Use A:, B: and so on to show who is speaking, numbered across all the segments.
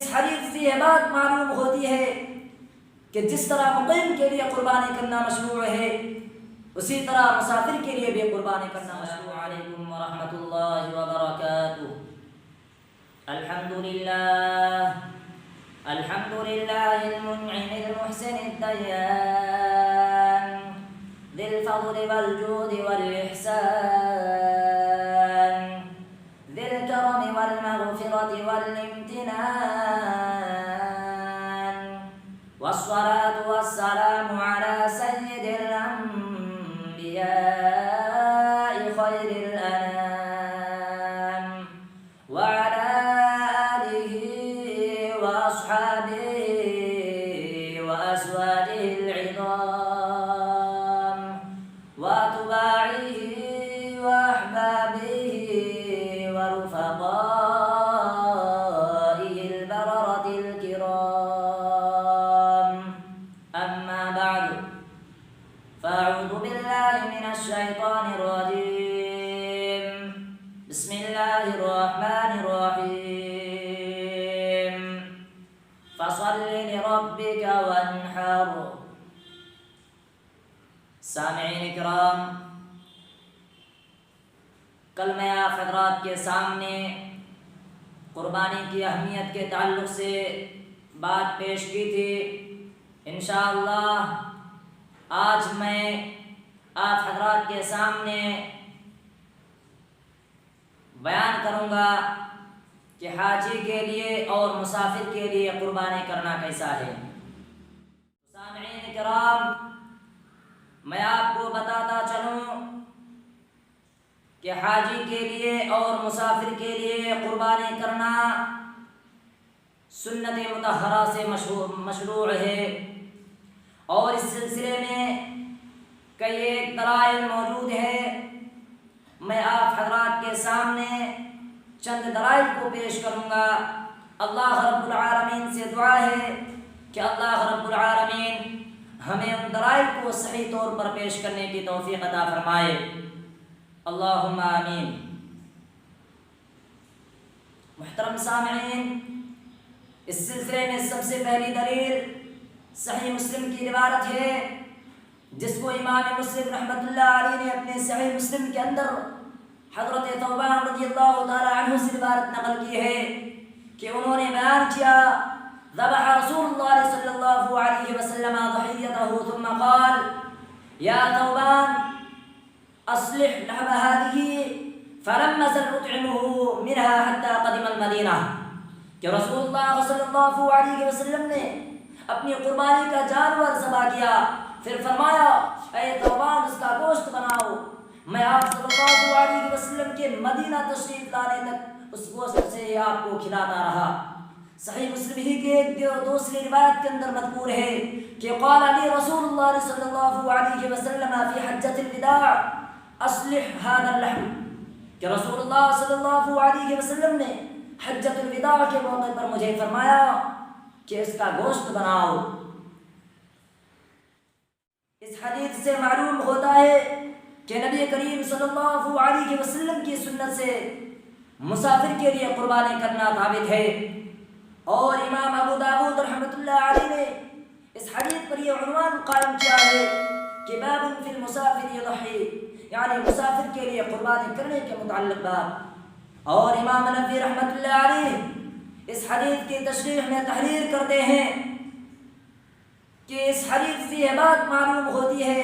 A: اس حدیث سے یہ بات معلوم ہوتی ہے کہ جس طرح مقیم کے لیے قربانی کرنا مشروع ہے اسی طرح مسافر کے لیے بھی قربانی کرنا مشروع ہے۔ السلام علیکم ورحمۃ اللہ وبرکاتہ۔ الحمد لله المنعم المحسن الديان ذي الفضل والجود والإحسان ذي الكرم والمغفرة والامتنان والصلاة والسلام على سيد الأنبياء خير الأنام وعلى آله وأصحابه وأزواجه العظام وأتباعه وأحبابه ورفقائه البررة الكرام، أما بعد، فأعوذ بالله من الشيطان الرجيم، بسم الله الرحمن الرحيم، فصل لربك وانحر۔ سامعین اکرام، کل میں آپ حضرات کے سامنے قربانی کی اہمیت کے تعلق سے بات پیش کی تھی۔ انشاءاللہ آج میں آپ حضرات کے سامنے بیان کروں گا کہ حاجی کے لیے اور مسافر کے لیے قربانی کرنا کیسا ہے۔ سامعین کرام، میں آپ کو بتاتا چلوں کہ حاجی کے لیے اور مسافر کے لیے قربانی کرنا سنت مطہرہ سے مشروع ہے، اور اس سلسلے میں کئی ایک دلائل موجود ہے۔ میں آپ حضرات کے سامنے چند دلائل کو پیش کروں گا۔ اللہ رب العالمین سے دعا ہے کہ اللہ رب العالمین ہمیں ان دلائل کو صحیح طور پر پیش کرنے کی توفیق عطا فرمائے، اللہم آمین۔ محترم سامعین، اس سلسلے میں سب سے پہلی دلیل صحیح مسلم کی روایت ہے، جس کو امام مسلم رحمۃ اللہ علیہ نے اپنے صحیح مسلم کے اندر حضرت ثوبان رضی اللہ تعالی عنہ سے روایت نقل کی ہے کہ انہوں نے بیان کیا، ذبح رسول اللہ صلی اللہ علیہ وسلم ضحیته ثم قال یا ثوبان اصلح لحم هذه فلم ازل اطعمه منها حتى قدم المدینہ، کہ رسول اللہ صلی اللہ علیہ وسلم نے اپنی قربانی کا جانور ذبح کیا، پھر فرمایا اے ثوبان اس کا گوشت بناؤ۔ میں آپ صلی اللہ علیہ وسلم کے مدینہ تشریف لانے تک اس گوشت سے آپ کو کھلاتا رہا۔ صحیح مسلم ہی کے ایک دوسری روایت کے اندر مذکور ہے کہ قال علی رسول اللہ صلی اللہ علیہ وسلم فی حجۃ الوداع اصلح هذا اللحم، کہ رسول اللہ صلی اللہ علیہ وسلم نے حجۃ الوداع کے موقع پر مجھے فرمایا کہ اس کا گوشت بناؤ۔ اس حدیث سے معلوم ہوتا ہے کہ نبی کریم صلی اللہ علیہ وسلم کی سنت سے مسافر کے لیے قربانی کرنا ثابت ہے، اور امام ابو داؤد رحمۃ اللہ علیہ نے اس حدیث پر یہ عنوان قائم کیا ہے کہ باب فی المسافر یضحی، یعنی مسافر کے لیے قربانی کرنے کے متعلق باب۔ اور امام نووی رحمۃ اللہ علیہ اس حدیث کی تشریح میں تحریر کرتے ہیں کہ اس حدیث سے یہ بات معلوم ہوتی ہے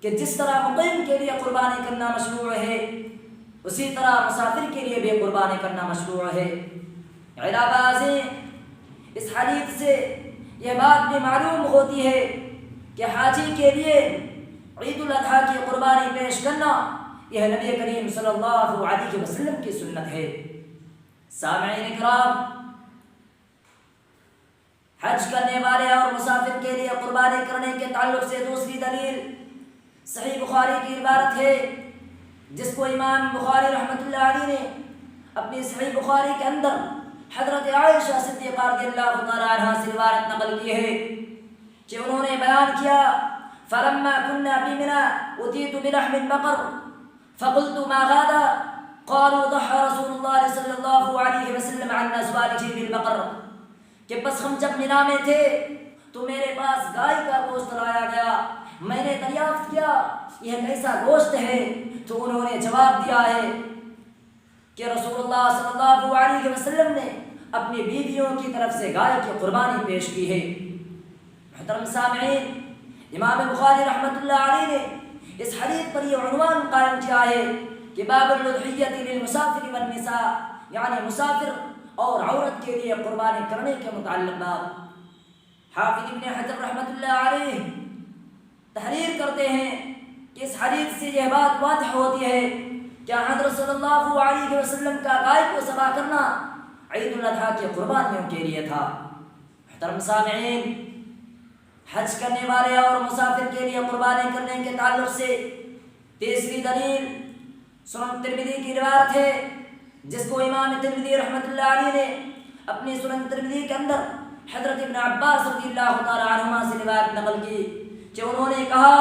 A: کہ جس طرح مقیم کے لیے قربانی کرنا مشروع ہے اسی طرح مسافر کے لیے بھی قربانی کرنا مشروع ہے۔ علاوہ ازیں اس حدیث سے یہ بات بھی معلوم ہوتی ہے کہ حاجی کے لیے عید الاضحیٰ کی قربانی پیش کرنا یہ نبی کریم صلی اللہ علیہ وسلم کی سنت ہے۔ سامعین اکرام، حج کرنے والے اور مسافر کے لیے قربانی کرنے کے تعلق سے دوسری دلیل صحیح بخاری کی روایت ہے، جس کو امام بخاری رحمۃ اللہ علیہ نے اپنی صحیح بخاری کے اندر حضرت عائشہ صدیقہ رضی اللہ تعالی عنہا سے روایت نقل کی ہے کہ انہوں نے بیان کیا، فلما كنا بمنى أتيت بلحم البقر فقلت ما هذا قالوا ضحى رسول اللہ صلی اللہ علیہ وسلم عن ازواجہ بالبقر، کہ بس ہم جب مینا میں تھے تو میرے پاس گائے کا گوشت لایا گیا، میں نے دریافت کیا یہ کیسا گوشت ہے، تو انہوں نے جواب دیا ہے کہ رسول اللہ صلی اللہ علیہ وسلم نے اپنی بیویوں کی طرف سے گائے کی قربانی پیش کی ہے۔ محترم سامعین، امام بخاری رحمۃ اللہ علیہ نے اس حدیث پر یہ عنوان قائم کیا ہے کہ باب الاضحیۃ للمسافر والنساء، یعنی مسافر اور عورت کے لیے قربانی کرنے کے متعلق باب۔ حافظ ابن حجر رحمۃ اللہ علیہ تحریر کرتے ہیں کہ اس حدیث سے یہ بات واضح ہوتی ہے کہ حضرت صلی اللہ علیہ وسلم کا گائے کو ذبح کرنا عید الاضحیٰ کی قربانیوں کے لیے تھا۔ محترم سامعین، حج کرنے والے اور مسافر کے لیے قربانی کرنے کے تعلق سے تیسری دلیل سنن ترمذی کی روایت ہے، جس کو امام ترمذی رحمۃ اللہ علیہ نے اپنی سنن ترمذی کے اندر حضرت ابن عباس رضی اللہ تعالی عنہما سے روایت نقل کی کہ انہوں نے کہا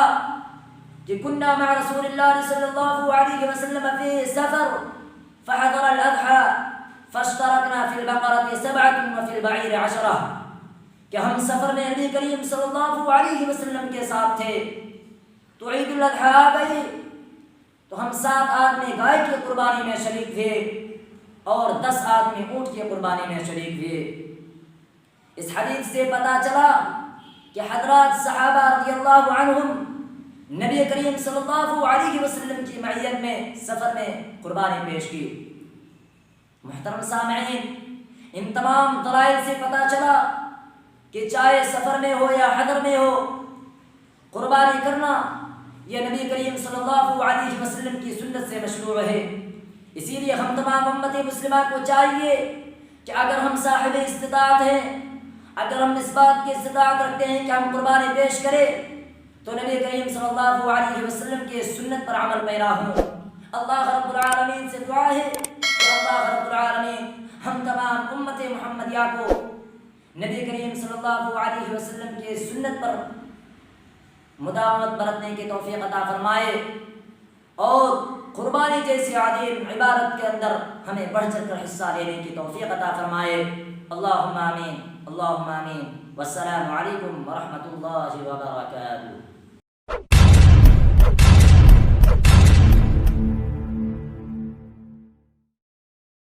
A: کہ كنا مع رسول اللہ صلی اللہ علیہ وسلم في سفر فحضر الاضحى فاشتركنا في البقرة 7 وفي البعير 10، کہ ہم سفر میں نبی کریم صلی اللہ علیہ وسلم کے ساتھ تھے تو عید الاضحیٰ آ گئی تو ہم 7 آدمی گائے کی قربانی میں شریک تھے اور 10 آدمی اونٹ کی قربانی میں شریک ہوئے۔ اس حدیث سے پتہ چلا کہ حضرات صحابہ رضی اللہ عنہم نبی کریم صلی اللہ علیہ وسلم کی معیت میں سفر میں قربانی پیش کی۔ محترم سامعین، ان تمام دلائل سے پتہ چلا کہ چاہے سفر میں ہو یا حضر میں ہو، قربانی کرنا یہ نبی کریم صلی اللہ علیہ وسلم کی سنت سے مشروع ہے۔ اسی لیے ہم تمام امت مسلمہ کو چاہیے کہ اگر ہم صاحب استطاعت ہیں، اگر ہم اس بات کی استطاعت رکھتے ہیں کہ ہم قربانی پیش کریں، تو نبی کریم صلی اللہ علیہ وسلم کے سنت پر عمل پیرا ہوں۔ اللہ رب العالمین سے دعا ہے کہ اللہ رب العالمین ہم تمام امت محمدیہ کو نبی کریم صلی اللہ علیہ وسلم کے سنت پر مداومت برتنے کی توفیق عطا فرمائے اور قربانی جیسی عظیم عبادت کے اندر ہمیں بڑھ چڑھ کر حصہ لینے کی توفیق عطا فرمائے۔ اللہم آمین، اللہم آمین، والسلام علیکم ورحمۃ اللہ وبرکاتہ۔